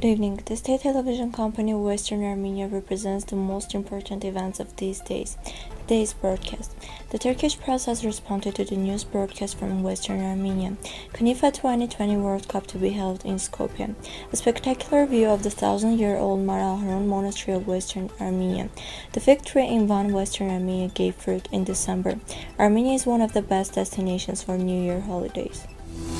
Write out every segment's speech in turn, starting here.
Good evening. The state television company Western Armenia represents the most important events of these days. Today's broadcast. The Turkish press has responded to the news broadcast from Western Armenia. CONIFA 2020 World Cup to be held in Skopje. A spectacular view of the 1,000-year-old Ahron Monastery of Western Armenia. The fig tree in Van, Western Armenia gave fruit in December. Armenia is one of the best destinations for New Year holidays.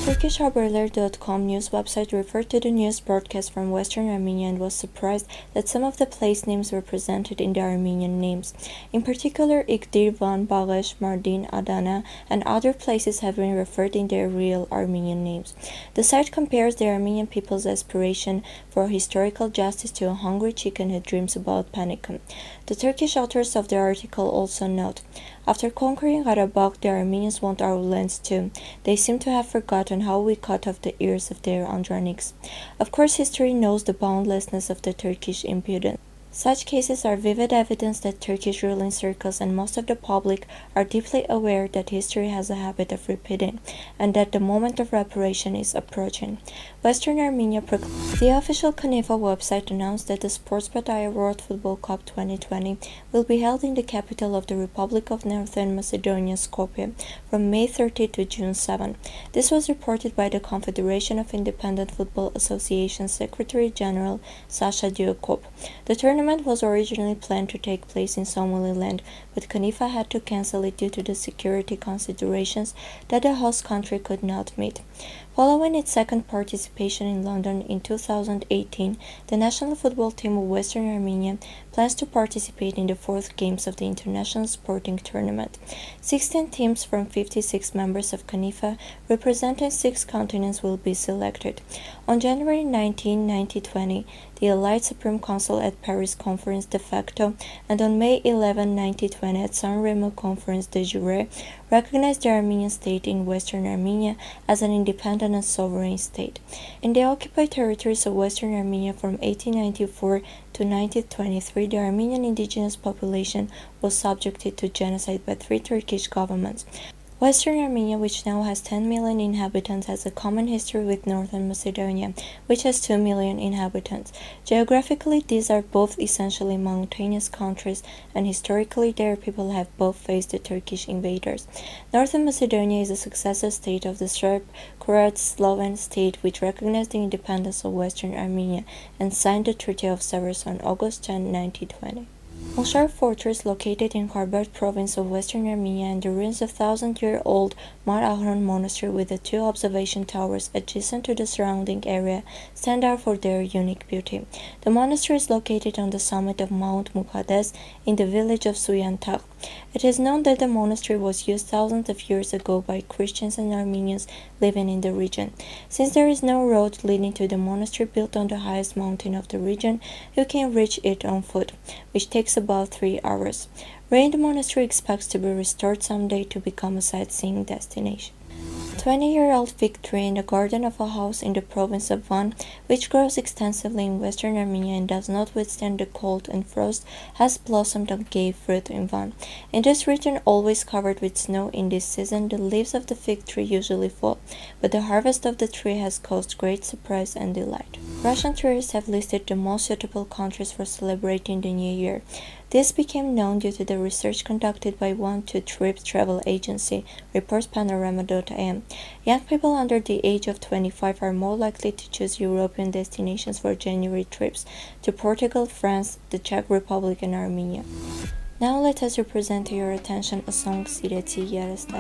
TurkishHaberler.com news website referred to the news broadcast from Western Armenia and was surprised that some of the place names were presented in the Armenian names. In particular, Yerevan, Baghesh, Mardin, Adana, and other places have been referred in their real Armenian names. The site compares the Armenian people's aspiration for historical justice to a hungry chicken who dreams about panicum. The Turkish authors of the article also note, after conquering Karabakh, the Armenians want our lands too. They seem to have forgotten how we cut off the ears of their Andronics. Of course, history knows the boundlessness of the Turkish impudence. Such cases are vivid evidence that Turkish ruling circles and most of the public are deeply aware that history has a habit of repeating, and that the moment of reparation is approaching. Western Armenia proclaimed. The official CONIFA website announced that the Sportspattaya World Football Cup 2020 will be held in the capital of the Republic of Northern Macedonia, Skopje, from May 30 to June 7. This was reported by the Confederation of Independent Football Association Secretary General Sasha Diokop. The tournament was originally planned to take place in Somaliland, but CONIFA had to cancel it due to the security considerations that the host country could not meet. Following its second participation in London in 2018, the national football team of Western Armenia plans to participate in the fourth games of the international sporting tournament. 16 teams from 56 members of CONIFA representing 6 continents will be selected. On January 19, 2020, the Allied Supreme Council at Paris Conference de facto and on May 11, 2020 at San Remo Conference de jure recognized the Armenian state in Western Armenia as an independent and sovereign state. In the occupied territories of Western Armenia from 1894 to 1923, the Armenian indigenous population was subjected to genocide by 3 Turkish governments. Western Armenia, which now has 10 million inhabitants, has a common history with Northern Macedonia, which has 2 million inhabitants. Geographically, these are both essentially mountainous countries, and historically their people have both faced the Turkish invaders. Northern Macedonia is a successor state of the Serb, Croat, Sloven state which recognized the independence of Western Armenia and signed the Treaty of Sevres on August 10, 1920. Moshar Fortress, located in Karbert province of Western Armenia, and the ruins of 1,000-year-old Ahron Monastery with the 2 observation towers adjacent to the surrounding area stand out for their unique beauty. The monastery is located on the summit of Mount Muqaddes in the village of Suyantak. It is known that the monastery was used thousands of years ago by Christians and Armenians living in the region. Since there is no road leading to the monastery built on the highest mountain of the region, you can reach it on foot, which takes about 3 hours. Rain, the monastery expects to be restored someday to become a sightseeing destination. 20-year-old fig tree in the garden of a house in the province of Van, which grows extensively in Western Armenia and does not withstand the cold and frost, has blossomed and gave fruit in Van. In this region, always covered with snow in this season, the leaves of the fig tree usually fall, but the harvest of the tree has caused great surprise and delight. Russian tourists have listed the most suitable countries for celebrating the New Year. This became known due to the research conducted by One to Trip travel agency, reports Panorama.am. Young people under the age of 25 are more likely to choose European destinations for January trips to Portugal, France, the Czech Republic, and Armenia. Now let us represent to your attention a song, Sireti Yerevan.